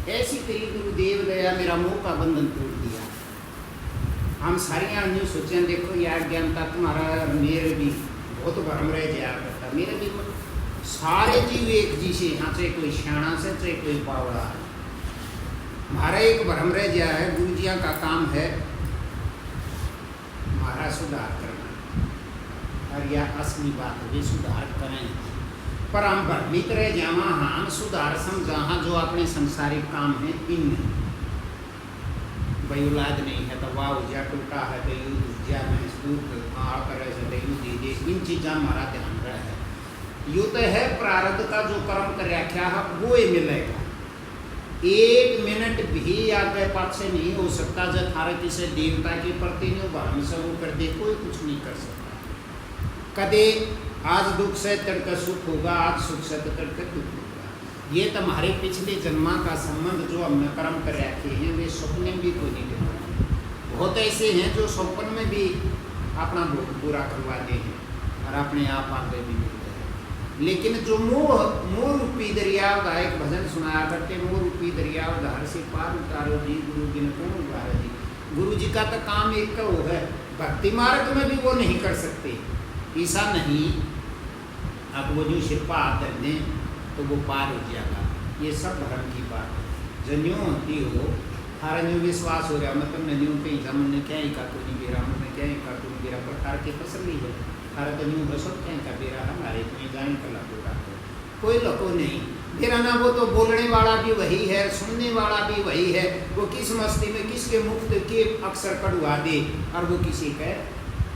ऐसी करी गुरुदेव दया मेरा मोह का बंधन तोड़ दिया। हम सारियाँ न्यू सोचें देखो यार ज्ञानता तुम्हारा मेरे भी बहुत भरम रह जाया करता। मेरे भी सारे जीव एक जी से यहाँ से कोई श्याणा से चाहे कोई बावड़ा है। हमारा एक भरम रह गया है। गुरु जिया का काम है हमारा सुधार करना और यह असली बात है, वे सुधार करें पर हम भ्रमित रह जावा। हम सुधार समझा हाँ जो अपने संसारिक काम है इनमें भाई औलाद नहीं है तो वाह उजा टूटा है तो यू उजा में सूख करे से तो यू दे दे। इन चीज़ा हमारा ध्यान रहे। यू तो है प्रारब्ध का जो कर्म कर रखा है वो ही मिलेगा। एक मिनट भी आगे पाछे नहीं हो सकता। जब थारे किसी देवता के प्रति नहीं भरम से वो कर दे कोई कुछ नहीं कर सकता। कदे आज दुख से तड़का सुख होगा, आज सुख से तड़का दुख होगा। ये तुम्हारे पिछले जन्मा का संबंध जो हमने कर्म कर रखे हैं वे सपने भी कोई नहीं देते। बहुत ऐसे हैं जो सपन में भी अपना भोग पूरा करवाते हैं और अपने आप आगे भी मिलते हैं। लेकिन जो मोह रूपी दरिया का एक भजन सुनाया करते, मोह रूपी दरिया धार से पार उतारो जी गुरु जी ने कौन उतारो जी। गुरु जी का तो काम एक का वो है, भक्ति मार्ग में भी वो नहीं कर सकते। ऐसा नहीं अब वो जो शिल्पा आदर दें तो वो पार हो जाएगा। ये सब भ्रम की बात है। जन्यों होती हो हर न्यू विश्वास हो गया मतलब न्यू कहीं जमन ने क्या ही का कोई नहीं बेरा हमने क्या ही का कोई बेरा प्रकार की तसल्ली है। हर तो न्यू बसो क्या का बेरा हमारे तुम्हें जान कर लगा कोई लको नहीं मेरा ना। वो तो बोलने वाला भी वही है, सुनने वाला भी वही है। वो किस मस्ती में किसके मुफ्त के अक्सर कड़वा दे और वो किसी के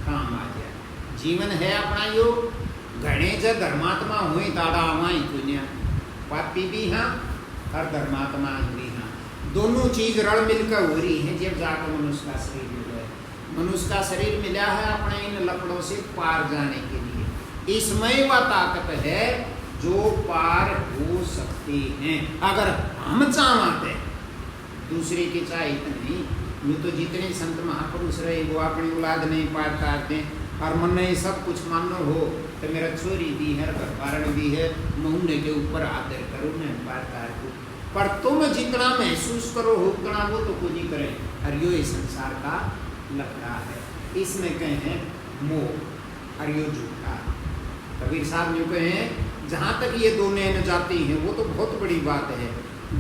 काम आ जाए। जीवन है अपना यो घने जब धर्मात्मा हुए ताड़ा आवाई दुनिया पापी भी हाँ और धर्मात्मा भी हाँ। दोनों चीज रल मिलकर हो रही है जब जाकर मनुष्य का शरीर मिला है। मनुष्य का शरीर मिला है अपने इन लकड़ों से पार जाने के लिए। इसमें वह ताकत है जो पार हो सकती हैं अगर हम चाहते। दूसरे के चाहे नहीं। यूँ तो जितने संत महापुरुष रहे वो अपनी औलाद नहीं पार करते और मन में सब कुछ मानो हो तो मेरा छोरी भी है घर कारण भी है महीने के ऊपर आदर करो मैं पार कर। पर तुम जितना महसूस करो हो उतना वो तो कुछ नहीं करे। और यो इस संसार का लकड़ा है। इसमें कहे मोह और यो झूठा। कबीर साहब जो कहे जहाँ तक ये दो नैन जाती हैं वो तो बहुत बड़ी बात है।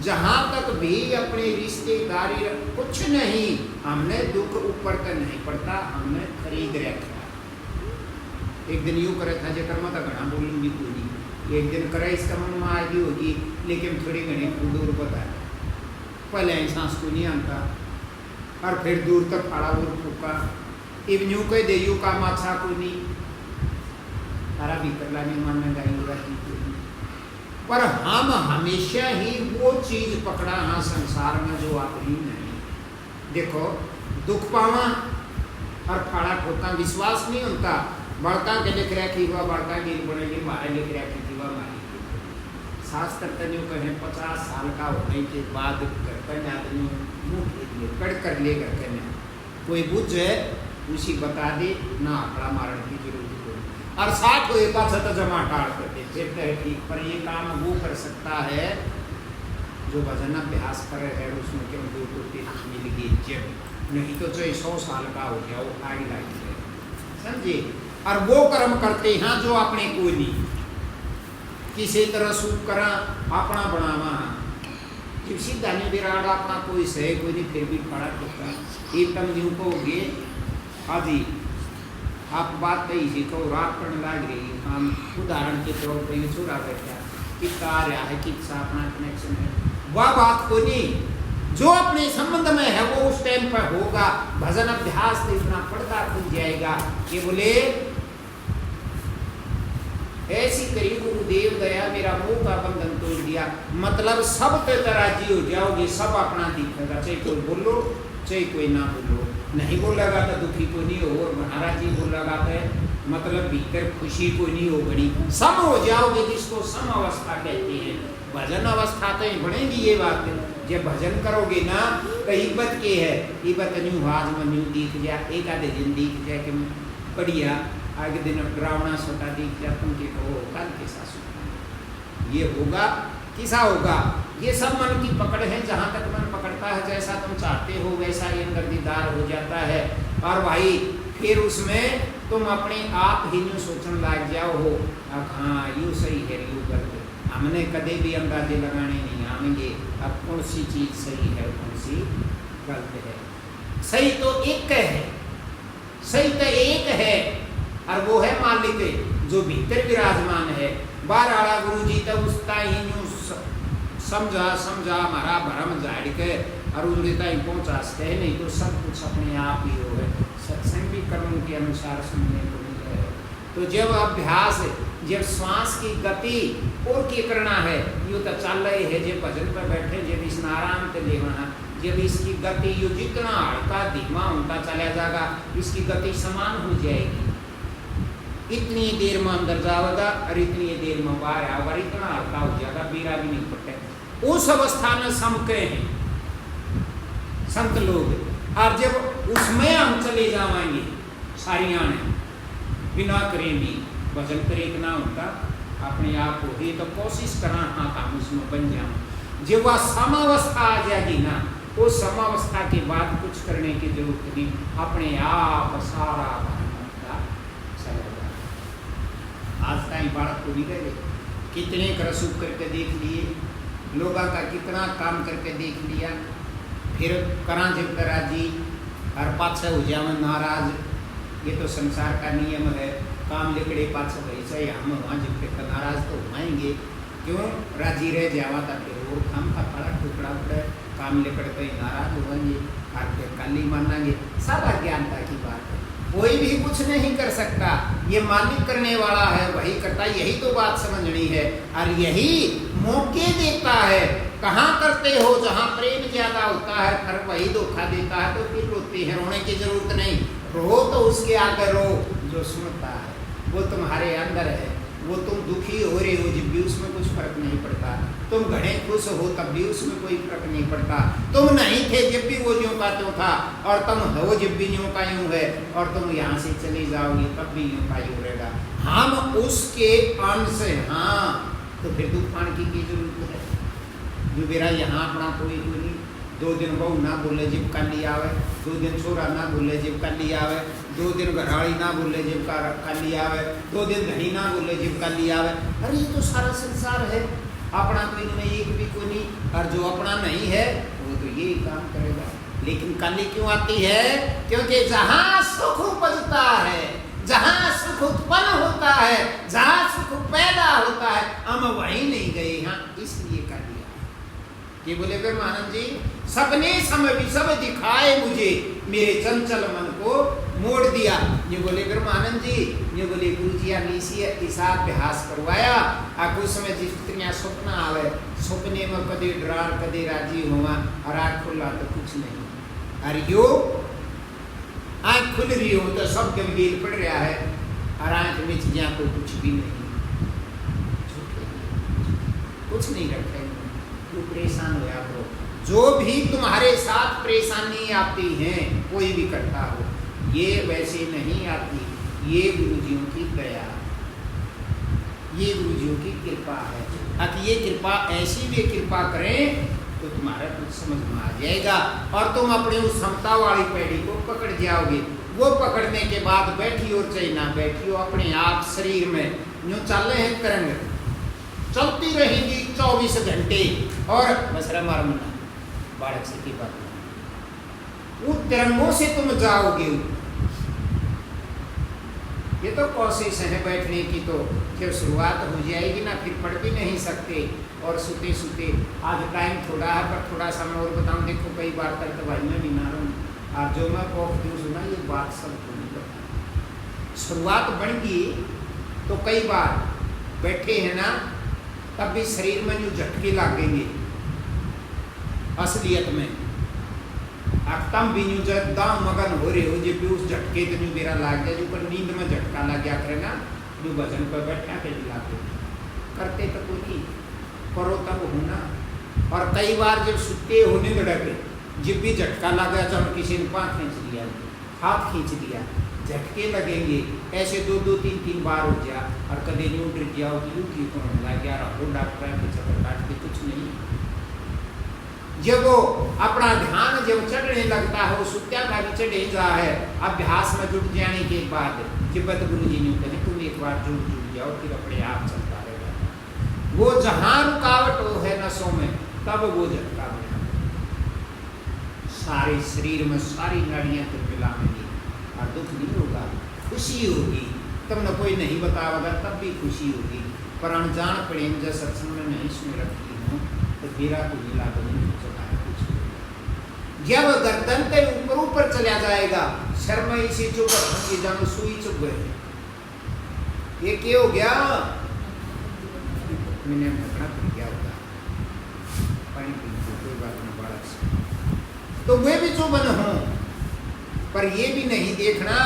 जहाँ तक भी अपनी रिश्तेदारी कुछ नहीं हमने दुख ऊपर तक नहीं पड़ता हमने खरीद रखा। एक दिन यूँ करे था जकर मत घना बोलूँगी पूरी। एक दिन करे इसका मन में आएगी होगी लेकिन थोड़ी घनी दूर बता पहले सांस को नहीं आता और फिर दूर तक फाड़ा दूर फूका। इब यूँ कह दे यू का माछा को नहीं तारा भीतर लाने मानने गाई पर हम हमेशा ही वो चीज पकड़ा हाँ संसार में जो अपनी नहीं। देखो दुख पावा और फाड़ा ठोका विश्वास नहीं होता। बड़का के लिख रखी हुआ बड़का की बनेगी मारे लिख रखी थी वह मारी। सास करते जो कहें 50 साल का होने के बाद करते आदमी मुँह कड़ कर ले करते हैं कोई बुझ है उसी बता दे ना आंकड़ा मारने की जरूरत हो। और 60 को एक तो जमा टाड़ करते फिर कहे ठीक पर ये काम वो कर सकता है जो भजन अभ्यास करे है उसमें क्यों दो मिल गई जब नहीं तो जो 100 साल का हो गया वो आगे लाइए समझे। और वो कर्म करते हैं जो अपने कोई नहीं किसी तरह सुख करा अपना बनावा किसी दानी विराट अपना कोई सही कोई नहीं फिर भी खड़ा होता। एक तम यूँ कहोगे आदि आप बात कही थी तो रात पढ़ने लग रही हम उदाहरण के तौर पर ये छोड़ा बैठा कि कार्य है कि अपना कनेक्शन है वह बात को नहीं जो अपने संबंध में है वो उस टाइम पर होगा। भजन अभ्यास तो इतना पड़ता खुल जाएगा कि बोले ऐसी करी गुरुदेव दया मेरा मोह का बंधन तोड़ दिया। मतलब सब तरह जी हो जाओगे सब अपना दिखेगा चाहे कोई बोलो चाहे कोई ना बोलो। नहीं बोलेगा तो दुखी को नहीं हो और महाराज जी बोलेगा तो मतलब भीतर खुशी को नहीं हो बड़ी सम हो जाओगे जिसको सम अवस्था कहते हैं। भजन अवस्था तो बढ़ेगी ये बात जब भजन करोगे ना तो इब्बत के है इब्बत न्यू आज में न्यू दिख जाए एक आधे दिन दिख जाए कि बढ़िया आगे दिन डरावना छोटा दिख जाए तुम के कहो कल के सासू ये होगा किसा होगा? ये सब मन की पकड़ है। जहाँ तक मन पकड़ता है, जैसा तुम चाहते हो वैसा ये अंदर दीदार हो जाता है। और भाई फिर उसमें तुम अपने आप ही यूँ सोचने लग जाओ हो, अब हाँ यूँ सही है यूँ गलत है। हमने कदे भी अंदाजे लगाने नहीं आएंगे अब कौन सी चीज़ सही है कौन सी गलत है। सही तो एक है, सही तो एक है, और वो है मालिक जो भीतर विराजमान है। बार आड़ा गुरु जी तो उसका ही यूँ समझा समझा हमारा भरम झाड़ के और उनके तक पहुँचा सकते हैं। नहीं तो सब कुछ अपने आप ही हो है। सत्संग भी कर्मों के अनुसार सुनने को मिल रहे हैं। तो जब अभ्यास, जब श्वास की गति और क्या करना है, यूँ तो चल रहे है जब भजन पर बैठे, जब इस आराम के ले वहाँ, जब इसकी गति यू जितना हल्का धीमा होता चला जाएगा, इसकी गति समान हो जाएगी। इतनी देर में अंदर जाएगा और इतनी देर में बाहर आएगा, इतना हल्का हो जाएगा, बीरा भी नहीं पड़ता। उस अवस्था में समके हैं संत लोग। और जब उसमें हम चले जाएंगे सारियाँ ने बिना करेंगे भजन करे इतना होता अपने आप हो गई। तो कोशिश करना हाँ काम उसमें बन जाओ। जब वह समावस्था आ जाएगी ना, वो समावस्था के बाद कुछ करने की जरूरत नहीं, अपने आप सारा चला जाए। आज तक बालक को भी गए, कितने करसूप करके देख लिए, लोगों का कितना काम करके देख लिया, फिर करा जब करा जी और पाछे हो जाए नाराज। ये तो संसार का नियम है, काम लिकड़े पाछे वैसे हम वहाँ जब तक नाराज तो होएंगे। क्यों राजी रह जावा था फिर वो काम का बड़ा टुकड़ा पड़े, काम लेकर तो नाराज होंगे और फिर काली मानेंगे। सब अज्ञानता की बात है, कोई भी कुछ नहीं कर सकता। ये मालिक करने वाला है वही करता, यही तो बात समझनी है। और यही मौके देता है। कहाँ करते हो जहाँ प्रेम ज्यादा होता है, फिर वही धोखा देता है। तो फिर रोते हैं, रोने की जरूरत नहीं। रो तो उसके आगे रो जो सुनता है, वो तुम्हारे अंदर है। वो तुम दुखी हो रहे हो जब भी उसमें कुछ फर्क नहीं पड़ता, तुम घने खुश हो तब भी उसमें कोई फर्क नहीं पड़ता। तुम नहीं थे जब भी वो यूँ का त्यों था, और तुम हो जब भी यूँ का यूँ है, और तुम यहाँ से चले जाओगे तब भी यूँ का यूँ रहेगा। हम उसके अंश हाँ, तो फिर दुख पाने की जरूरत है। जो मेरा यहाँ अपना कोई नहीं, 2 दिन बहू ना बोले जब कल आवे, 2 दिन छोरा ना बोले जब कल आवे, 2 दिन घराड़ी ना बोले जब कल आवे, 2 दिन धनी ना बोले जब कल आवे। अरे ये तो सारा संसार है, अपना तो इनमें एक भी कोई नहीं। और जो अपना नहीं है वो तो यही काम करेगा। लेकिन कली क्यों आती है? क्योंकि जहाँ सुख उपजता है, जहाँ सुख उत्पन्न होता है, जहाँ सुख पैदा होता है, हम वहीं नहीं गए यहाँ, इसलिए कर दिया। ये बोले ब्रह्मानंद जी, सपने समय सब दिखाए मुझे, मेरे चंचल मन को मोड़ दिया। ये बोले ब्रह्मानंद जी, ये बोले गुरु जी ऐसा अभ्यास करवाया, कुछ समय जिस स्त्रियाँ स्वप्न आवे, सपने में कदे डरार कदे राजी हुआ, और आँख खुला तो कुछ नहीं। और यो आँख खुल रही हो तो सब गंभीर पड़ रहा है, और आँख मिच गया तो कुछ भी नहीं, कुछ नहीं रखे। तू परेशान होया करो। जो भी तुम्हारे साथ परेशानी आती है, कोई भी करता हो, ये वैसे नहीं आती, ये गुरुजियों की दया, ये गुरुजियों की कृपा है। अब ये कृपा ऐसी भी कृपा करें तो तुम्हारा कुछ समझ में आ जाएगा, और तुम अपनी उस क्षमता वाली पैड़ी को पकड़ जाओगे। वो पकड़ने के बाद बैठी और चाहे ना बैठी हो, अपने आप शरीर में यूँ चल रहे हैं तरंग चलती रहेंगी 24 घंटे, और मसरा मारना बालक से की बात नहीं। उन तरंगों से तुम जाओगे। ये तो कोशिश है बैठने की, तो फिर शुरुआत हो जाएगी ना, फिर पढ़ भी नहीं सकते। और सुते सुते आज टाइम थोड़ा है, पर थोड़ा सा मैं और बताऊँ। देखो कई बार तक भाई मैं भी ना रहूँ, और जो मैं कॉफ दूँ सुना, ये बात सबको नहीं पता। शुरुआत बन गई तो कई बार बैठे हैं ना, तब भी शरीर में जो झटके लगेंगे असलियत में। अब तम भी न्यू दाम मगन हो रहे हो, जब भी उस झटके तो न्यू मेरा लाग गया, जो पर नींद में झटका लग गया करेगा, जो भजन पर बैठा के लाते करते तो कोई नहीं, करो तब होना। और कई बार जब सुते होने धड़के, जब भी झटका लग गया, जब किसी ने पाँव खींच लिया, हाथ खींच लिया, झटके लगेंगे, ऐसे 2-2 3-3 बार हो जा और कभी यूं गिर जाओ कि यूं की तो लग गया रहो डॉक्टर के चक्कर काट के कुछ नहीं। जब वो अपना ध्यान जब चढ़ने लगता है, वो सुत्या का भी चढ़े जा है, अभ्यास में जुट जाने के बाद तिब्बत गुरु जी ने कहा तुम एक बार जुट जाओ फिर अपने आप चलता रहेगा। वो जहां रुकावट हो है नसों में तब वो झटका बना, सारे शरीर में सारी नाड़ियां तो मिलाएंगी और दुख नहीं होगा, खुशी होगी। तब न कोई नहीं बताएगा तब भी खुशी होगी। पर अनजान प्रेम जब सत्संग में नहीं सुन रखी हूँ तो मेरा को मिला तो नहीं चला कुछ। जब गर्दन के ऊपर ऊपर चला जाएगा, शर्मा इसी चुप ये जानो सुई चुप गए, ये क्या हो गया, मैंने भटना पड़ गया होगा पानी पी कोई बात नहीं बड़ा से तो वे भी जो बन हो, पर ये भी नहीं देखना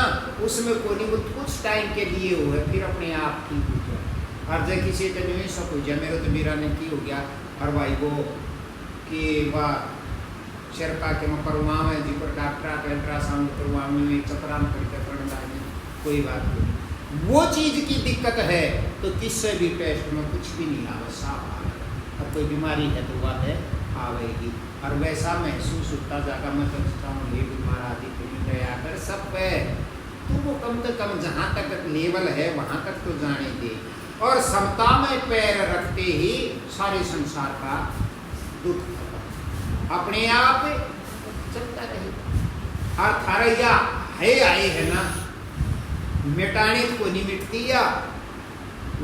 उसमें कोई कुछ टाइम के लिए हो है फिर अपने आप ठीक हो जाए। और जब किसी का जो सब हो जाए, मेरा तो मेरा ने की हो गया और भाई वो कि वाह शरका के मैं करवाव है जी पर डॉक्टर का अल्ट्रासाउंड करवाव में चपराम करके करना है, कोई बात नहीं। वो चीज़ की दिक्कत है तो किससे भी टेस्ट में कुछ भी नहीं आवे, साफ आवेगा। अब कोई बीमारी है तो बात है आवेगी, और वैसा महसूस होता जाएगा मैं समझता हूँ ये बीमार आदि गया कर सब पे तो वो कम से कम जहाँ तक लेवल है वहाँ तक तो जाने दे, और समता में पैर रखते ही सारे संसार का दुख अपने आप चलता रहेगा। और थारैया है आए है ना मिटाने को नहीं मिटती, या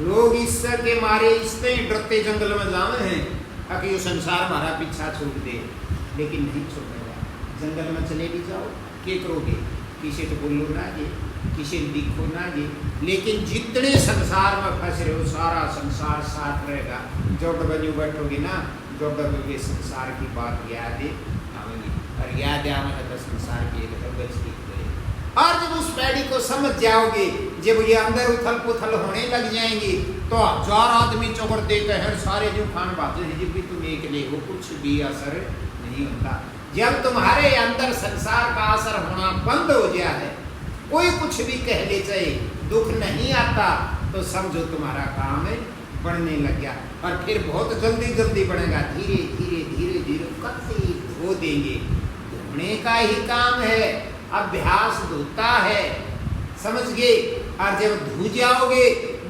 लोग ईश्वर के मारे इससे डरते जंगल में जावे हैं ताकि ये संसार हमारा पीछा छोड़ दे, लेकिन नहीं छोड़ेगा। जंगल में चले भी जाओ क्या करोगे, किसी को बोलो ना ये, किसी को दिखो ना ये, लेकिन जितने संसार में फंस रहे हो सारा संसार साथ रहेगा। जब बनी बैठोगे ना जब डबोगे संसार की बात याद आवेगी, और याद आवेगा तो संसार की और जब उस पैड़ी को समझ जाओगे, जब ये अंदर उथल पुथल होने लग जाएंगी तो 1000 आदमी चौकर देते हैं सारे जो खान बातें हैं जब भी तुम एक ले हो कुछ भी असर नहीं होता। जब तुम्हारे अंदर संसार का असर होना बंद हो गया है, कोई कुछ भी कह ले चाहे दुख नहीं आता तो समझो तुम्हारा काम बढ़ने लग गया, और फिर बहुत जल्दी जल्दी बढ़ेगा। धीरे धीरे धीरे धीरे कभी धो देंगे, धोने का ही काम है, अभ्यास धोता है, समझ गए। और जब धो जाओगे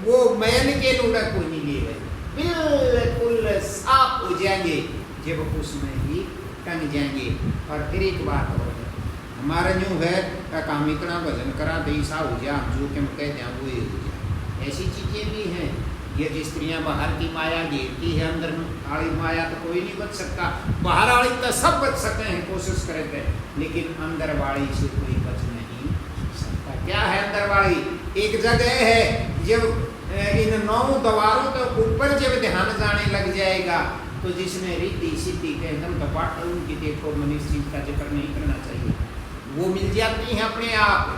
वो मैल के लूड़ा को नहीं ले, बिल्कुल साफ हो जाएंगे, जब उसमें ही टंग जाएंगे। और फिर एक बात और है, हमारा यूँ है काम इतना भजन करा तो ऐसा हो जाए, जो कि हम कहते हैं वो हो जाए। ऐसी चीज़ें भी हैं, ये जो स्त्रियाँ बाहर की माया घेरती है, अंदर आड़ी माया तो कोई नहीं बच सकता। बाहर आड़ी तो सब बच सकते हैं, कोशिश करते हैं, लेकिन अंदर वाली से कोई बच नहीं सकता। क्या है अंदर वाली? एक जगह है, जब इन 9 द्वारों के ऊपर जब ध्यान जाने लग जाएगा तो जिसने रिद्धि सिद्धि के एकदम दपाट उनकी देखो, मनुष्य चीज का जिक्र नहीं करना चाहिए, वो मिल जाती है अपने आप,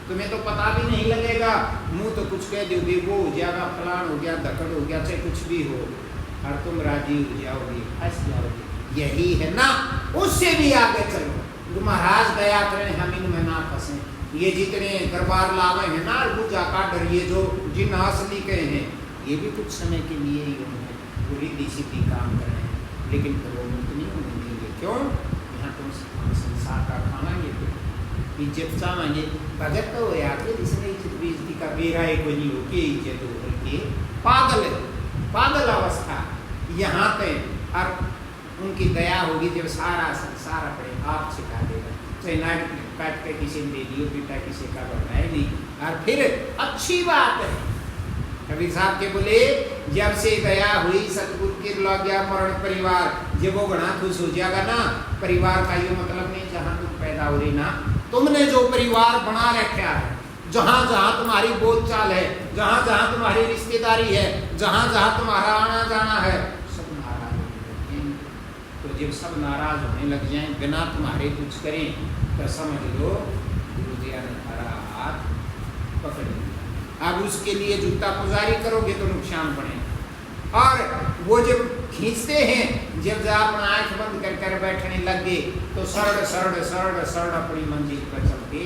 तुम्हें तो पता भी नहीं लगेगा। मुंह तो कुछ कह दोगे, वो हो जाएगा, फलान हो गया, धकड़ हो गया, चाहे कुछ भी हो, और तुम राजी हो जाओगे, फंस जाओगे। यही है ना, उससे भी आगे चलो। महाराज दया करें हम इनमें ना फंसे। ये जितने दरबार लावे हैं ना पूजा का डर, ये जो जिन असली के हैं, ये भी कुछ समय के लिए ही होंगे, पूरी दिशा काम कर रहे हैं, लेकिन फिर वो मुक्त नहीं होने देंगे। क्यों? यहाँ तुम संसार का खाना ये इज्जत चाहेंगे, भगत तो हो यार इसने इज्जत बेइज्जती का बेरा है, कोई नहीं हो के इज्जत हो करके पागल पागल अवस्था यहाँ पे। और उनकी दया होगी जब सारा संसार अपने आप छिपा देगा, चाहे नाक काट के किसी ने दे दियो, बेटा किसी का बढ़ना है नहीं। और फिर अच्छी बात है, कबीर साहब के बोले जब से दया हुई सतगुरु के लग गया मरण परिवार, जब वो बड़ा खुश हो जाएगा ना। परिवार का ये मतलब नहीं जहाँ तुम पैदा हो रही ना, तुमने जो परिवार बना रखा है, जहाँ जहाँ तुम्हारी बोलचाल है, जहाँ जहाँ तुम्हारी रिश्तेदारी है, जहाँ जहाँ तुम्हारा आना जाना है, सब नाराज होने लगे। तो जब सब नाराज होने लग जाएं बिना तुम्हारे कुछ करें तो समझ लो गुरु जी ने तुम्हारा हाथ पकड़ लिया। अब उसके लिए जूता पुजारी करोगे तो नुकसान पड़ेगा। और वो जब खींचते हैं, जब आप आँख बंद कर बैठने लग गए तो सरड़ सरड़ सरड़ सरड़ अपनी मंजिल पर चलते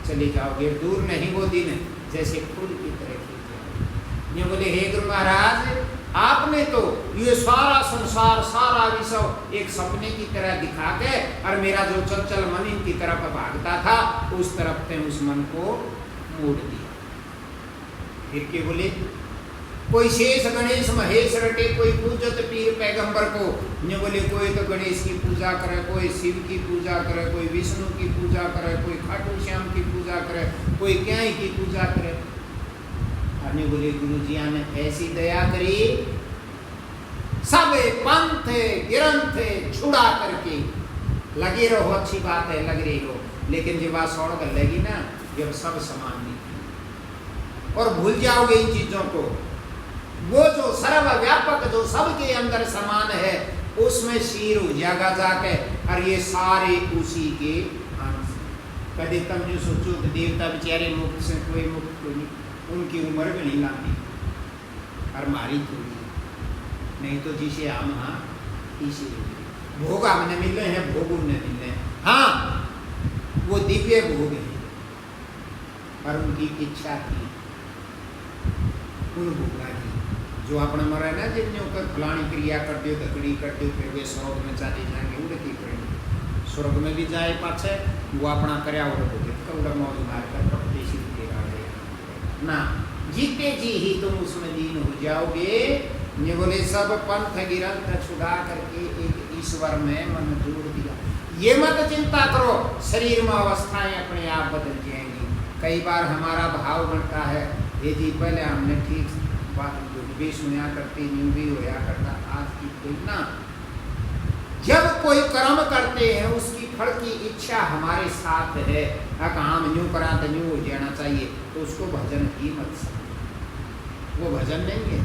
चले जाओगे, दूर नहीं वो दिन जैसे फूल की तरह खिल जाओगे। ये बोले हे गुरु महाराज, आपने तो ये सारा संसार सारा विश्व एक सपने की तरह दिखा के और मेरा जो चंचल मन इनकी तरफ भागता था उस तरफ से उस मन को मोड़ दिया। फिर के बोले कोई शेष गणेश महेश रटे, कोई पूजत पीर पैगंबर को। ये बोले कोई तो गणेश की पूजा करे, कोई शिव की पूजा करे, कोई विष्णु की पूजा करे, कोई खाटू श्याम की पूजा करे, कोई क्याई की पूजा करे। और ये बोले गुरु जी ने ऐसी दया करी, सब पंथ गिरंथ छुड़ा करके लगे रहो, अच्छी बात है लग रही हो, लेकिन जब बात सौड़ कर लगी ना, जब सब समान नहीं और भूल जाओगे इन चीजों को, वो जो सर्वव्यापक जो सबके अंदर समान है उसमें शीर हो जाएगा जाके, और ये सारे उसी के अंश। कभी तुम जो सोचो कि देवता बेचारे मुक्त से कोई मुक्त कोई नहीं, उनकी उम्र भी नहीं लाती और मारी थोड़ी, नहीं तो जिसे हम हाँ इसी भोग हमने मिले हैं, भोग उन्हें मिले हैं। हाँ वो दिव्य भोग है और उनकी इच्छा थी उन भोगा की जो अपने मरे ना, जिन्हें ऊपर फलानी क्रिया कर दो, तकड़ी कर दो, फिर वे स्वर्ग में चले जाएंगे, उड़ती करेंगे, स्वर्ग में भी जाए पाछे वो अपना करे और उड़ा मौज मार कर प्रदेशी ना, जीते जी ही तुम उसमें लीन हो जाओगे। ये बोले सब पंथ गिरंथ छुड़ा करके एक ईश्वर में मन जोड़ दिया। ये मत चिंता करो शरीर में अवस्थाएं अपने आप बदल जाएंगी। कई बार हमारा भाव बनता है ये जी पहले हमने ठीक बात भी सुना करती, न्यू भी होया करता, आज की कोई ना। जब कोई कर्म करते हैं उसकी फल की इच्छा हमारे साथ है, काम न्यू करा तो न्यू हो जाना चाहिए, तो उसको भजन ही मत समझो, वो भजन नहीं है,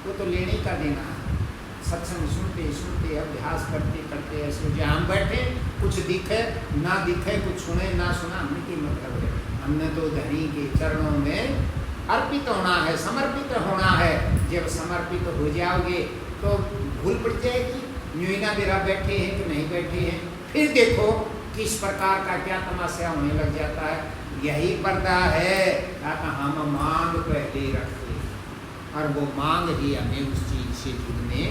वो तो लेने का देना है। सत्संग सुनते सुनते अभ्यास करते करते ऐसे जो हम बैठे, कुछ दिखे ना दिखे, कुछ सुने ना सुना, हमने की मतलब है, हमने तो धनी के चरणों में अर्पित होना है, समर्पित होना है। जब समर्पित हो जाओगे तो भूल पड़ जाएगी, न्यूना मेरा बैठे हैं कि नहीं बैठे हैं, फिर देखो किस प्रकार का क्या तमाशा होने लग जाता है। यही पर्दा है हम मांग पहले रखते और वो मांग ही हमें उस चीज से जुड़ने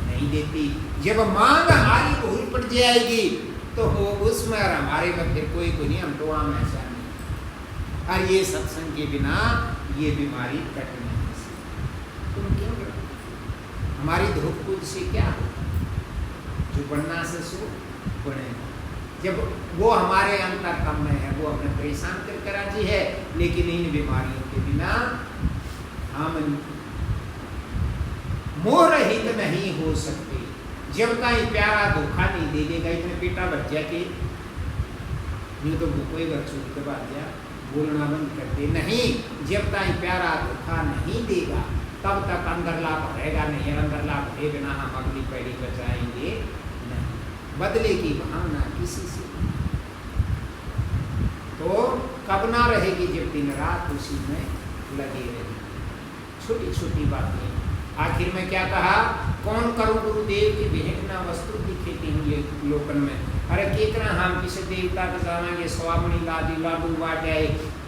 नहीं देती। जब मांग हमारी भूल पड़ जाएगी तो वो उसमें और हमारे में फिर कोई नहीं, हम तो आम ऐसा नहीं। और ये सत्संग के बिना ये बीमारी कट नहीं सकती। तुम क्यों डरो? हमारी धूप कूद से क्या हो, जो बनना से सो बनेगा। जब वो हमारे अंतर कम में है, वो हमें परेशान कर राजी है, लेकिन इन बीमारियों के बिना हम मोह रहित नहीं हो सकते। जब तक प्यारा धोखा नहीं दे देगा, इतने पेटा बच जाके नहीं तो कोई बच्चों के बाद जा बोलना बंद कर दे। नहीं, जब तक प्यारा धोखा नहीं देगा तब तक अंदर लाभ रहेगा नहीं, अंदर लाभ भरे बिना हम अगली पीढ़ी बचाएंगे नहीं। बदले की भावना किसी से तो कब ना रहेगी, जब दिन रात उसी में लगे रहेगी। छोटी छोटी बातें। आखिर में क्या कहा, कौन करूं गुरुदेव की भेंट ना वस्तु की खेती हुई लोकन में। अरे कितना हम किसी देवता के जाएंगे, स्वामी लादी लाडू बाटे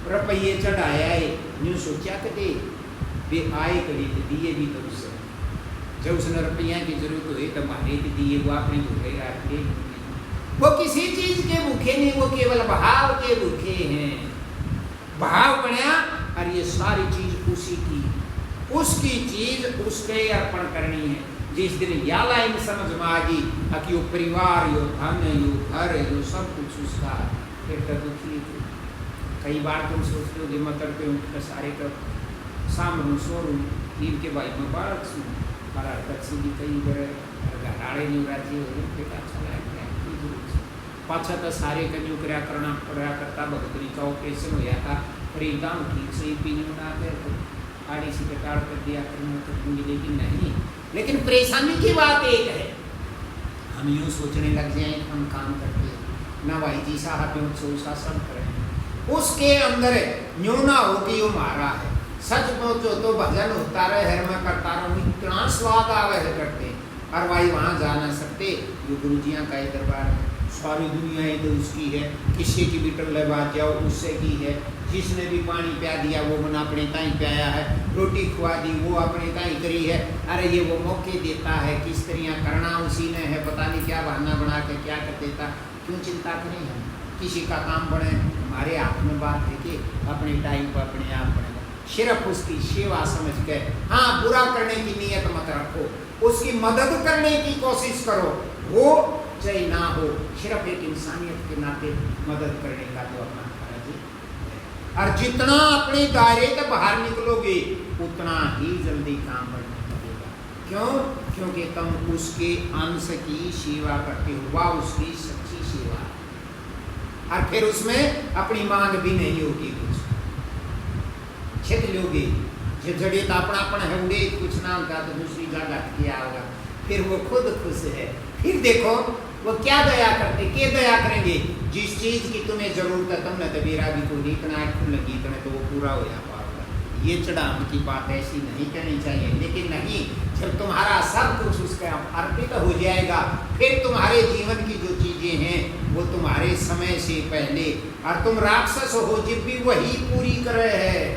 रुपये चढ़ाया है, न्यू सोचा कदे वे आए कभी दिए भी तो उससे जब उसने रुपया की जरूरत हुई तो मारे दिए, वो अपने भूखे रखे, वो किसी चीज के भूखे नहीं, वो केवल भाव के भूखे हैं। भाव बना और ये सारी चीज उसी की, उसकी चीज उसके अर्पण करनी है। जिस दिन या लाइन समझ में आ गई कि यो परिवार, यो धन, यो घर, यो सब कुछ उसका, फिर तो दुखी थे। कई बार तुम सोचते हो कि मतलब के सारे का सामरू सोरू नीम के भाई में बाढ़ बड़ा कच्ची भी कई बड़े घराड़े नहीं राज्य हो बेटा चला पाछा तो सारे का जो क्रिया करना पड़ा करता भगतरी का ऑपरेशन हो था, पर एकदम ठीक से पीने ना तो आड़ी सी कटाड़ कर दिया करना तो मिलेगी नहीं। लेकिन परेशानी की बात एक है, हम यूँ सोचने लग जाए हम काम करते ना भाई जी साहब सोचा सब करें, उसके अंदर न्यू ना हो कि वो मारा है। सच पहुँचो तो भजन होता रहे, हर में करता रहो, इतना स्वाद आवे है करते, और भाई वहाँ जा ना सकते। जो गुरु जियाँ का दरबार है सारी दुनिया ही तो उसकी है, किसी की भी टल्ले बात जाओ उससे की है, जिसने भी पानी प्या दिया वो मन अपने ताई प्याया है, रोटी खुआ दी वो अपने ताई करी है। अरे ये वो मौके देता है, किस तरह करना उसी ने है, पता नहीं क्या बहाना बना के क्या कर देता। क्यों चिंता करें हम, किसी का काम बने हमारे हाथ में बात है कि अपने टाइम पर अपने आप बने, सिर्फ उसकी सेवा समझ के। हाँ, बुरा करने की नीयत मत रखो, उसकी मदद करने की कोशिश करो, हो चाहे ना हो, सिर्फ एक इंसानियत के नाते मदद करने का तो अपना फर्ज है। और जितना अपने दायरे के बाहर निकलोगे उतना ही जल्दी काम बढ़ने लगेगा। क्यों? क्योंकि तुम उसके अंश की सेवा करते हो, वह उसकी सच्ची सेवा है। और फिर उसमें अपनी मांग भी नहीं होगी, कुछ छित लोगे जड़े तो अपनापन है उड़े कुछ ना होगा तो दूसरी जगह किया होगा, फिर वो खुद खुश है। फिर देखो वो क्या दया करते, क्या दया करेंगे, जिस चीज की तुम्हें जरूरत है तुमने तो मेरा भी कोई इतना लगी तुम्हें तो वो पूरा हो जा पाएगा। ये चढ़ाव की बात ऐसी नहीं करनी चाहिए, लेकिन नहीं, जब तुम्हारा सब कुछ उसका अर्पित हो जाएगा फिर तुम्हारे जीवन की जो चीजें हैं वो तुम्हारे समय से पहले, और तुम राक्षस हो जब भी वही पूरी कर रहे हैं।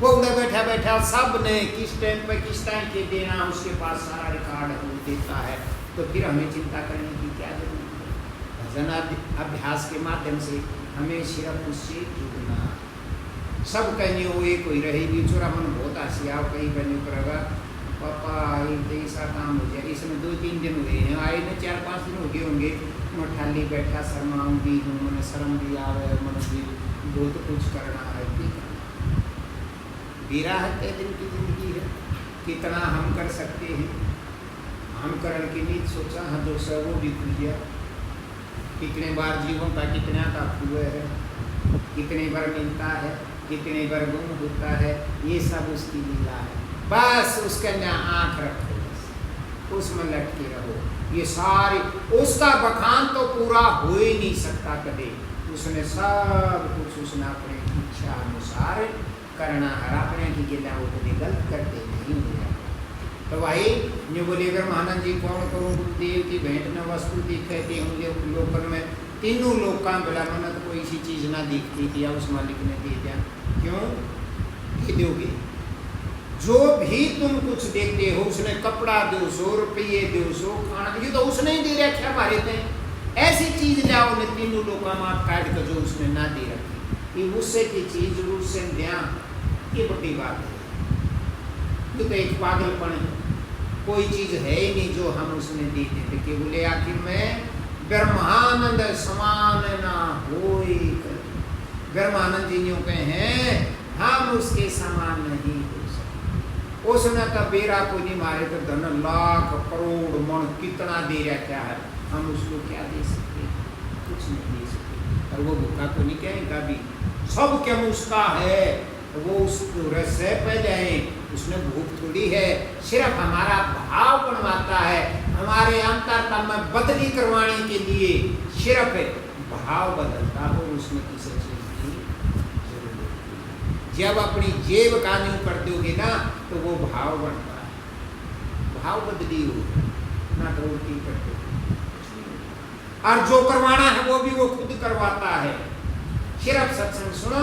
वो उधर बैठा बैठा सब ने किस टाइम पे किस टाइम के देना उसके पास सारा रिकॉर्ड देता है, तो फिर हमें चिंता करने की क्या जरूरत है। भजन अभ्यास के माध्यम से हमें सिर्फ उससे जुड़ना। सब कहने हुए कोई रहे भी चोरा मन बहुत आसिया कहीं बने करेगा पापा ऐसा काम हो जाए, इसमें 2-3 दिन हुए हैं, आए ने 4-5 दिन हो गए होंगे, मैं ठाली बैठा शर्माऊंगी हूँ, मैंने शर्म भी आवे, मन भी बहुत कुछ करना है, बीरा है तय दिन की जिंदगी है, कितना हम कर सकते हैं, हम करण की नीत सोचा है जो सब वो भी खुल गया। कितने बार जीवन का कितना का हुआ है, कितने बार मिलता है, कितने बार गुम होता है, ये सब उसकी लीला है। बस उसके अंदर आँख रखो, बस उसमें लटके रहो। ये सारी उसका बखान तो पूरा हो ही नहीं सकता कभी, उसने सब कुछ उसने अपने इच्छा अनुसार करना है, अपने की गिला वो कभी गलत करते नहीं हुआ। तो भाई जो बोले अगर महानंद जी कौन करो देव की भेंट न वस्तु दिखते होंगे लोकन में, तीनों लोग का बड़ा मन तो कोई सी चीज ना दिखती थी, या उस मालिक ने दे दिया। क्यों ये दोगे? जो भी तुम कुछ देते हो उसने कपड़ा दो, 100 रुपये दो, 100 खाना, ये तो उसने ही दे रखा हमारे थे। ऐसी चीज जाओ ने तीनों लोग का माप काट कर जो उसने ना दे रखी, ये उससे की चीज उससे दिया, ये बड़ी बात है। तो एक पागलपन है, कोई चीज है ही नहीं जो हम उसने दे देते कि बोले आखिर में ब्रह्मानंद समान ना होई। ब्रह्मानंद जी यूं कहे हैं हम उसके समान नहीं हो सकते। उसने तो बेरा को नहीं मारे तो धन लाख करोड़ मन कितना दे रखा है, हम उसको क्या दे सकते? कुछ नहीं दे सकते। और वो भूखा तो नहीं कहेगा भी, सब क्या उसका है, वो उसको रस से पहले है, उसने भूख थोड़ी है, सिर्फ हमारा भाव बनवाता है, हमारे अंतरतम में बदली करवाने के लिए सिर्फ भाव बदलता हो, उसमें किसी चीज की जरूरत नहीं। जब अपनी जेब कानू कर दोगे ना तो वो भाव बनता है, भाव बदली हो ना तो उल्टी करते। और जो करवाना है वो भी वो खुद करवाता है। सिर्फ सत्संग सुनो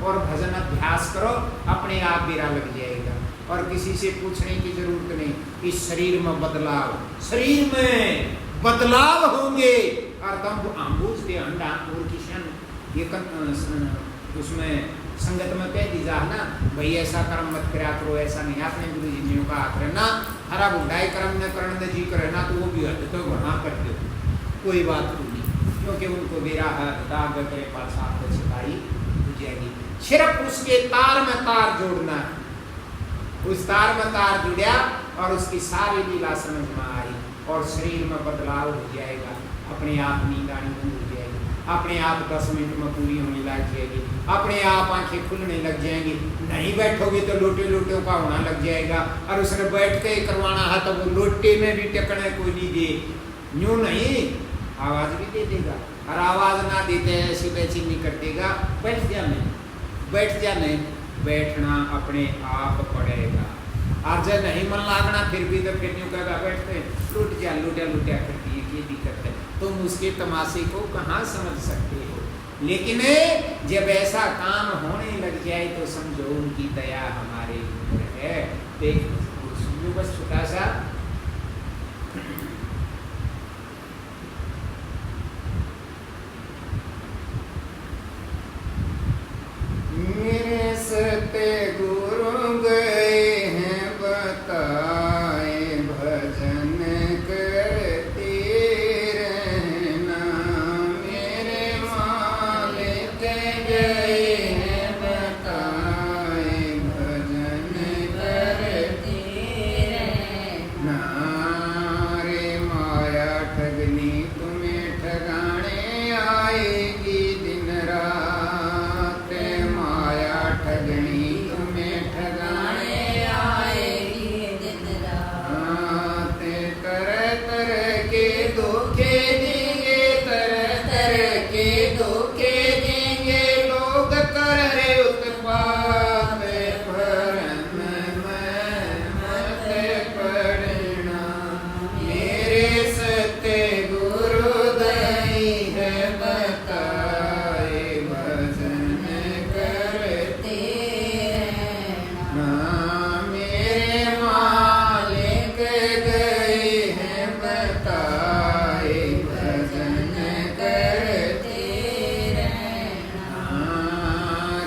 और भजन अभ्यास करो, अपने आप बेरा लग जाएगा और किसी से पूछने की जरूरत नहीं। इस शरीर में बदलाव, शरीर में बदलाव होंगे और तुम आंबूज के अंडा और किशन ये उसमें संगत में कह दी जा ना भाई ऐसा कर्म मत करा करो, ऐसा नहीं। आपने गुरु जी ने कहा करे ना हरा बुढ़ाई कर्म न करण जी करे ना, तो वो भी हद तो वहाँ करते हो, कोई बात नहीं, क्योंकि उनको मेरा दाग के पास आपको सिखाई हो जाएगी। सिर्फ उसके तार में तार जोड़ना, उस तार में तार जुड़ा और उसकी सारी लीला समझ में आई और शरीर में बदलाव हो जाएगा। अपने आप नींद आनी बंद हो जाएगी, अपने आप 10 मिनट में पूरी होने लग जाएगी, अपने आप आंखें खुलने लग जाएंगी। नहीं बैठोगे तो लोटे लोटों का होना लग जाएगा, और उसने बैठ के करवाना है तो वो लोटे में भी टेकने कोई नहीं दे, यूँ नहीं आवाज भी दे देगा, और आवाज ना देते ऐसी वैसी नहीं कर देगा। बैठ जा नहीं, बैठ जा नहीं, बैठना अपने आप पड़ेगा। और जब नहीं मन लागना फिर भी तो फिर यूँ कहेगा बैठते लुट जा लुटा लुटा करती है, ये दिक्कत है। तुम उसके तमाशे को कहाँ समझ सकते हो। लेकिन जब ऐसा काम होने लग जाए तो समझो उनकी दया हमारे ऊपर है। देख समझो बस छोटा सा, मेरे सत्य गुरु गए हैं बताए भजन करते रहना, मेरे मालिक गए हैं बताए भजन करते रहना। रे माया ठगनी तुम्हें ठगाने आएगी दिन रात, माया ठगनी तुम्हें ठगाने आएगी दिन रात। तरह तरह के धोखे देंगे, तरह तरह के धोखे देंगे, लोग कर रहे उत्पात, भरम में मत पड़ना, मेरे सत्य गुरु दई है बताए भजन करते रहना, मेरे मालिक गए हैं बताए भजन करते रहना।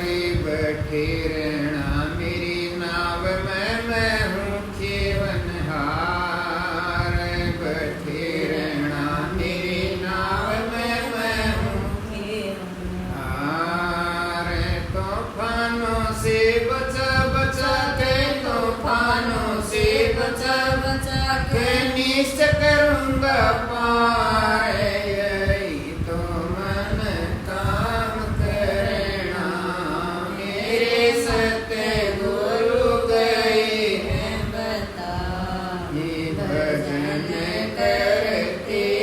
रे बैठे रहना मेरी नाव में, मैं हूँ खेवनहार, बैठे रहना मेरी नाव में, मैं हूँ खेवनहार। तूफानों से बचा बचा के, तूफानों से बचा बचा के, निश्चय करूँगा पार, यही तो मन काम करना, मेरे सत्य गुरु गए हैं बताए भजन करते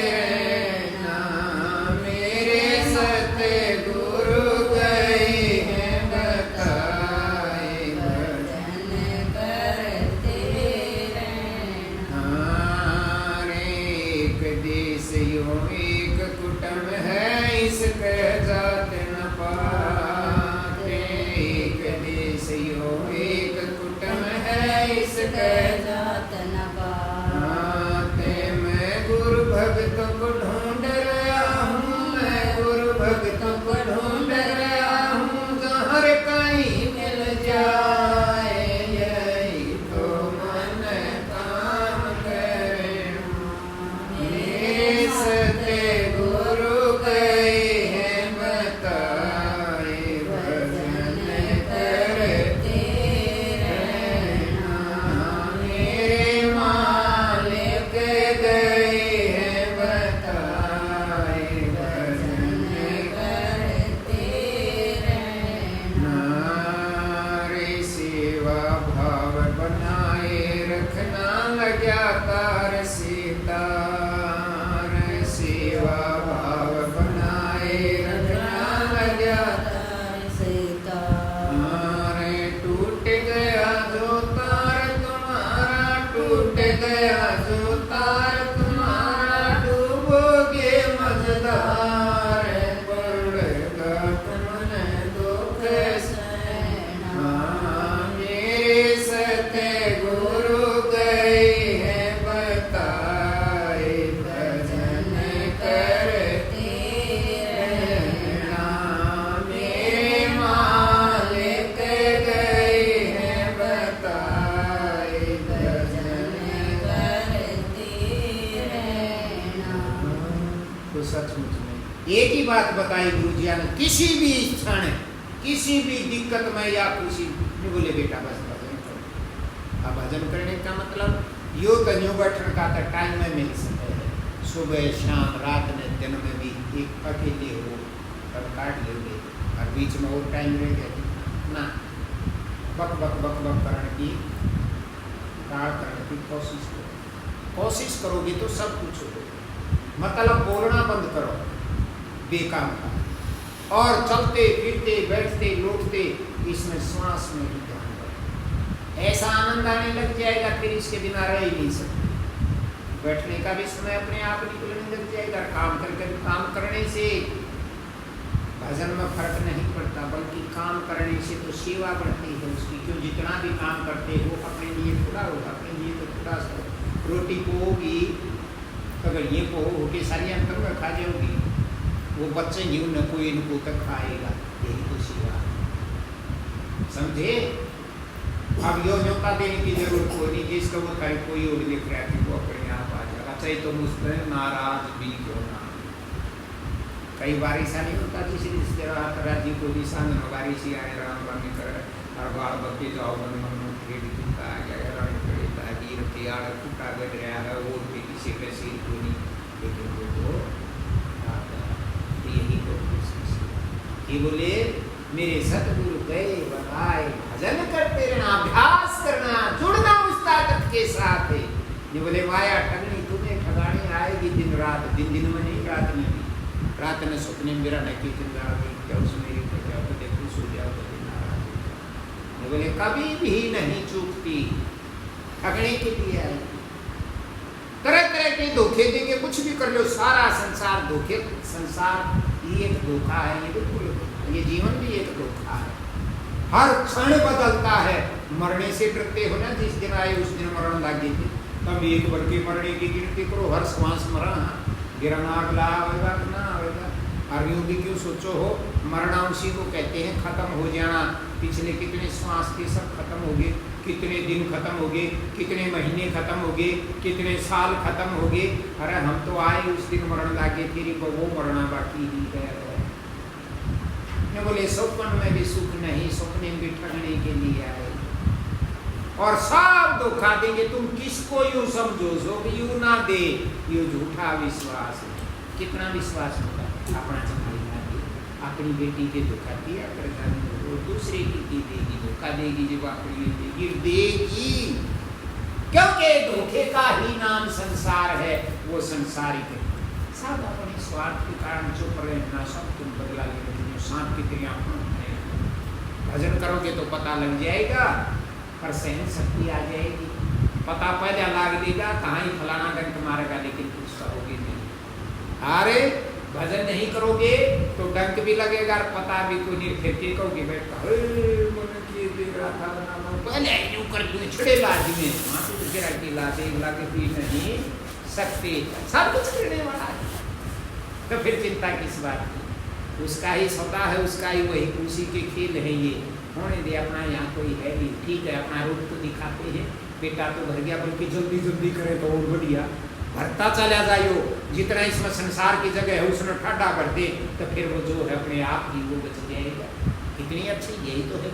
रहना, मेरे सत्य गुरु गए हैं बताए भजन करते रहना। रे एक देश यो एक कुटुंब है, इसके जात न पाते, एक देश यो एक कुटुंब है, इसके जात न पाते। मैं गुरु भक्तों को ढूंढ रहा हूँ, मैं गुरु भक्तों को ढूंढ रहा हूँ, जहाँ कहीं मिल जाए, यही तो मन काम करना, मेरे सत्य गुरु गए हैं बताए भजन करते रहना, मेरे मालिक गए हैं बताए भजन करते रहना। रे सेवा भाव बनाए रखना लगातार सीतार, सेवा भाव बनाए रखना लगातार सीतार। टूट गया जो तार तुम्हारा, टूट गया जो तार तुम्हारा, डूबोगे मझधार, पड़ेगा तुमने दुख सहना, मेरे सत्य गुरु गए हैं बताए भजन करते रहना, मेरे मालिक गए हैं बताए भजन करते रहना। तो सचमुच में एक ही बात बताई गुरु जी ने, किसी भी क्षण किसी भी दिक्कत में या खुशी में बोले बेटा बस भजन करो। अब भजन करने का मतलब यो कन्यो बैठने का तो टाइम में मिल सकता है, सुबह शाम रात में दिन में भी एक अकेले हो तब काट लेंगे, और बीच में और टाइम रह गया ना, बक बक बक बक करने की टाल करने की कोशिश करोगे तो सब कुछ होगा। मतलब बोलना बंद करो बेकाम का, और चलते फिरते बैठते लौटते इसमें श्वास में ही ध्यान दो, ऐसा आनंद आने लग जाएगा फिर इसके बिना रह ही नहीं सकते। बैठने का भी समय अपने आप निकलने लग जाएगा। काम करके काम करने से भजन में फर्क नहीं पड़ता, बल्कि काम करने से तो सेवा बढ़ती है उसकी। क्यों, जितना भी काम करते हो अपने लिए थोड़ा होगा, अपने लिए तो थोड़ा सा। रोटी पोगी अगर ये पोहो होके सारी अंतर में खा जाओगी, वो बच्चे यूं न कोई इनको तक खाएगा, यही तो सेवा, समझे। अब योजों का देने की जरूरत कोई नहीं, जिसका वो कहीं कोई और लिख रहा है वो अपने आप आ जाएगा, चाहे तो मुझसे नाराज भी क्यों ना। कई बार ऐसा नहीं होता किसी रिश्तेदार जी को भी सामने बारिश आए राम राम कर और बाल बच्चे जाओ मन मन खेल टूटा गया रंग पड़े तागीर तैयार टूटा गट रहा है और भी किसी का सिर को नहीं, लेकिन वो तो यही तो ये बोले मेरे सतगुरु गए बताए भजन करते रहना, अभ्यास करना, जुड़ना उस ताकत के साथ है। ये बोले माया ठगनी तुम्हें ठगानी आएगी दिन रात, दिन दिन में नहीं रात में भी। रात में सपने में मेरा नकी जिंदा क्या उसमें क्या तो देखो सो जाओ तो दिन नाराज हो जाओ। ये बोले कभी भी नहीं चूकती, ठगने के लिए आएगी, तरह तरह के धोखे देंगे, कुछ भी कर लो, सारा संसार धोखे, संसार ये एक धोखा है, ये बिल्कुल, ये जीवन भी एक धोखा है, हर क्षण बदलता है। मरने से डरते हो ना, जिस दिन आए उस दिन मरण लगे थे, तब एक बार के मरने की गिनती करो, हर श्वास मरा, गिरना अगला आवेगा ना आवेगा। और यूं भी क्यों सोचो हो, मरना उसी को कहते हैं खत्म हो जाना। पिछले कितने श्वास थे सब खत्म हो गए, कितने दिन खत्म हो गए, कितने महीने खत्म हो गए, कितने साल खत्म हो गए। अरे हम तो आए उस दिन मरण लागे, फिर वो मरना बाकी ही है। बोले स्वप्न में भी सुख नहीं, स्वप्न में भी ठगने के लिए आए और सब धोखा देंगे। तुम किसको यूं समझो जो यूं ना दे, ये झूठा विश्वास है। कितना विश्वास होगा, अपना जमाई ना दे, अपनी बेटी के धोखा दिया कर, वो दूसरे की देगी, धोखा देगी, जब अपनी देगी देगी, क्योंकि धोखे का ही नाम संसार है, वो संसारिक है। सब अपने स्वार्थ के कारण चुप रहना, सब तुम बदला लेना, सांप की क्रिया। भजन करोगे तो पता लग जाएगा, पर सहन शक्ति आ जाएगी, पता पहले लाग देगा कहाँ ही फलाना डंक मारेगा, लेकिन कुछ करोगे नहीं। अरे भजन नहीं करोगे तो डंक भी लगेगा और पता भी कोई नहीं, फिर के कहोगे बैठा पहले यूं कर दूं छिड़े लाजी में माथू गिरा के लाते लाके पी नहीं सकते, सब कुछ करने वाला है, तो फिर चिंता किस बात की। उसका ही सौदा है, उसका ही वही उसी के खेल है, ये होने दे, अपना यहाँ कोई है नहीं, ठीक है अपना रूप तो दिखाते हैं, बेटा तो भर गया, बल्कि जल्दी जल्दी करे तो और बढ़िया भरता चला जाइयो। जितना इसमें संसार की जगह है उसमें ठाडा भर दे, तो फिर वो जो है अपने आप ही वो बच जाएगा। कितनी अच्छी, यही तो है।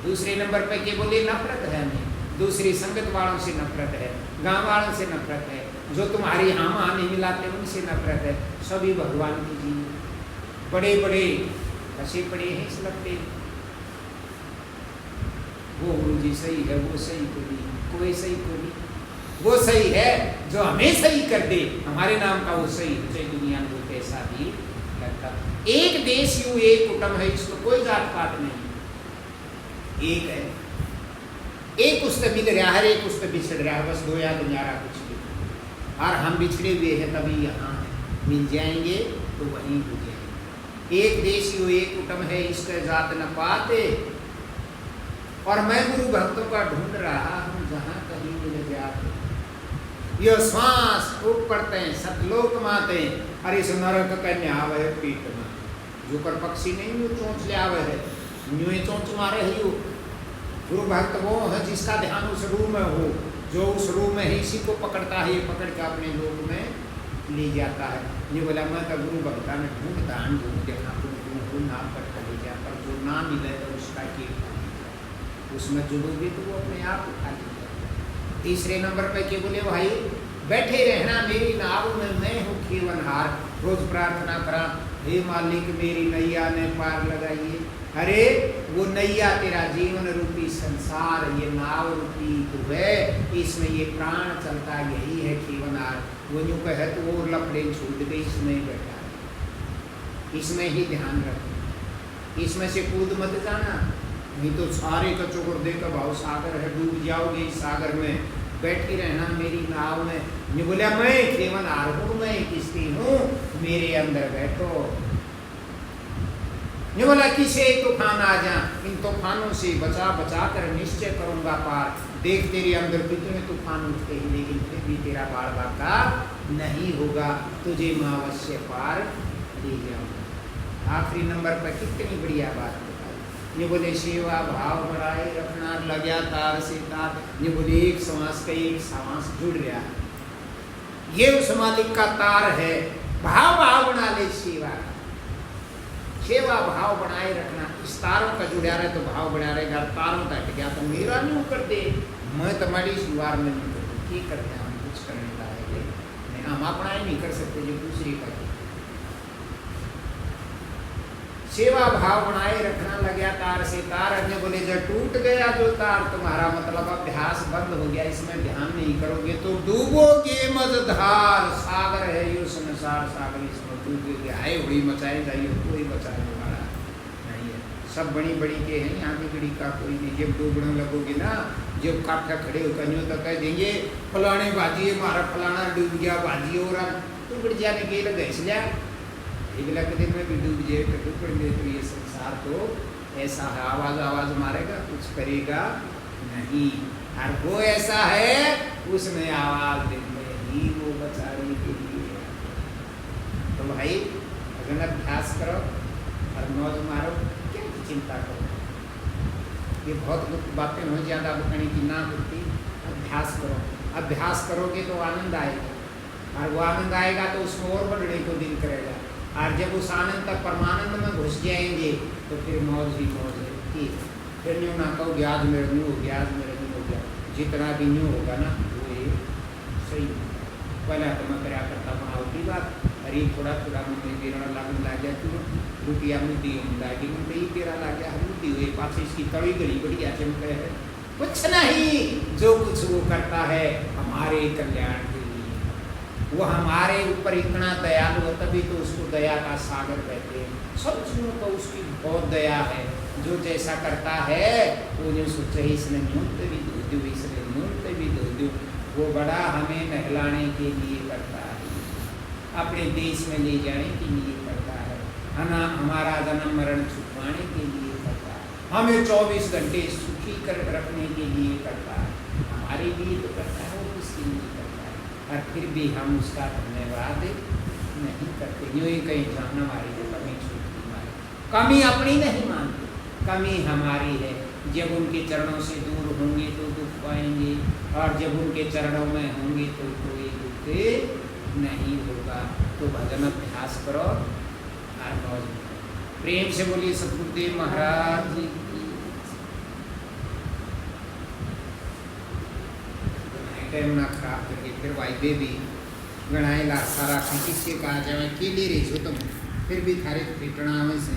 दूसरे नंबर पे के बोले नफरत है हमें, दूसरी संगत वालों से नफरत है, गांव वालों से नफरत है, जो तुम्हारी हम नहीं मिलाते उनसे नफरत है। सभी भगवान की जी बड़े बड़े फंसे पड़े हैं इस लगते, वो गुरु जी सही है, वो सही को नहीं, कोई सही को नहीं, वो सही है जो हमें सही कर दे, हमारे नाम का वो सही है, चाहे दुनिया में वो कैसा भी लगता। एक देश यूं एक कुटुंब है, इसको कोई जात पात नहीं, एक है, एक उससे मिल रहा है, एक उससे बिछड़ रहा है, बस दो या गुजारा कुछ भी। और हम बिछड़े हुए हैं तभी यहाँ मिल जाएंगे तो वहीं हो जाएंगे। एक देश यूं एक कुटुंब है, इसके जात न पाते, और मैं गुरु भक्तों का ढूंढ रहा हूँ जहाँ कहीं मिल जाते। ये श्वास खूब पड़ते हैं, सतलोक माते, और इस नरक कन्या आवे पीठ में, जो कर पक्षी नहीं वो चोंच ले आवे है, न्यू चोंच मारे ही हो। गुरु भक्त वो है जिसका ध्यान उस रूम में हो, जो उस रूम में ही इसी को पकड़ता है, ये पकड़ के अपने लोक में ले जाता है। ये बोला मैं तो गुरु भक्ता में ढूंढता हूँ, देखा तुम नाम पर खड़े जा, पर जो ना मिले तो उसका के उसमें जुड़ोगे तो वो अपने आप उठा लीजिए। तीसरे नंबर पर के बोले भाई बैठे रहना मेरी नाव में, मैं हूँ खेवनहार, रोज प्रार्थना करा, हे मालिक मेरी नैया ने पार लगाइए। अरे वो नैया तेरा जीवन रूपी संसार, ये नाव रूपी तो है, इसमें ये प्राण चलता यही है खेवनहार। वो यूँ कहे तो वो लपड़े छूट गई, इसमें बैठा, इसमें ही ध्यान रखो, इसमें से कूद मत जाना, नहीं तो सारे कचोर देकर भाव सागर है, डूब जाओगे इस सागर में। बैठी रहना मेरी नाव में। ने बोला मैं केवल आरोह में किस्ती हूँ, मेरे अंदर बैठो। ने बोला किसे तूफान आ जा, इन तूफानों से बचा बचा कर निश्चय करूंगा पार। देख तेरे अंदर कितने तूफान उठते ही, लेकिन फिर भी तेरा बाढ़ बाका नहीं होगा, तुझे मैं अवश्य पार ले जाऊंगा। आखिरी नंबर पर कितनी बढ़िया बात बताई। ये बोले सेवा भाव बढ़ाए रखना, लग्या तार से तार। ये बोले एक समास का एक समास जुड़ गया, ये उस मालिक का तार है। भाव भाव बना ले सेवा, सेवा भाव बनाए रखना। इस तारों का जुड़ा रहे तो भाव बढ़ा रहेगा, तारों का हट गया तो मेरा नहीं करते, मैं तुम्हारी शिवार में नहीं करती। क्या करते हैं हम, कुछ करने लायक हम अपना ही नहीं कर सकते जो दूसरी का। सेवा भाव बनाए रखना, लग्या तार से तार। अन्य बोले जब टूट गया जो तार तुम्हारा, मतलब अभ्यास बंद हो गया, इसमें ध्यान नहीं करोगे तो डूबोगे मझधार। सागर है यो संसार सागर, इसमें डूबोगे। आए उड़ी मचाए जाइए, कोई बचाने वाला नहीं है। सब बड़ी बड़ी के हैं, यहाँ की बड़ी का कोई नहीं। जब डूबने लगोगे ना, जब काठा खड़े होकर नहीं तो कह देंगे फलाने बाजी हमारा फलाना डूब गया बाजी, और तू बढ़ जाने के लगे इसलिए अगला के दिन में भी डूब जाए तो डूब पड़ेंगे। तो ये संसार तो ऐसा है, आवाज आवाज मारेगा, कुछ करेगा नहीं। और वो ऐसा है, उसने आवाज देने ही वो बचाने के लिए। तो भाई अगर अभ्यास करो और मौज मारो, क्या चिंता करो। ये बहुत बातें हो, ज़्यादा बताने की ना होती। अभ्यास करो, अभ्यास करोगे तो आनंद आएगा, और वो आनंद आएगा तो उसमें और बढ़ने को दिल करेगा। और जब उस आनंद तक परमानंद में घुस जाएंगे तो फिर मौज ही मौज है। ठीक, फिर न्यू ना कहो कि आज मेरा न्यू हो गया, आज मेरा न्यू हो गया। जितना भी न्यू होगा ना वो ये सही होगा। पहले तो मैं क्या करता बनावटी बात, अरे थोड़ा थोड़ा मुझे गिरना लगन लग गया, क्यों रुपया मुद्दी लागी मुद्दी तेरा लग गया, मुद्दी हुए पास इसकी तड़ी गड़ी बढ़िया चमके है। कुछ नहीं, जो कुछ वो करता है हमारे कल्याण के लिए। वो हमारे ऊपर इतना दयालु है, तभी तो उसको दया का सागर कहते हैं। सब जीवों को उसकी बहुत दया है। जो जैसा करता है वो जो सोचे इसने न्यूनत भी धो दो, इसने न्यूनत भी धो दो। वो बड़ा हमें नहलाने के लिए करता है, अपने देश में ले जाने के लिए करता है, हमारा जन्म मरण छुपाने के लिए करता है, हमें 24 घंटे सुखी कर रखने के लिए करता है। हमारे लिए तो करता है, वो किसके लिए करता है। और फिर भी हम उसका धन्यवाद नहीं करते। यूँ ही कहीं जान हमारी जो कमी छूटती, हमारी कमी अपनी नहीं मानते, कमी हमारी है। जब उनके चरणों से दूर होंगे तो दुख पाएंगे, और जब उनके चरणों में होंगे तो कोई दुख नहीं होगा। तो भजन अभ्यास करो और मौज प्रेम से बोलिए सतगुरुदेव महाराज जी की। टाइम ना खराब करके फिर वाइबे भी गणाए ला सारा किसके कहा जाए, के लिए रही हो तुम, फिर भी थारे फिटना में से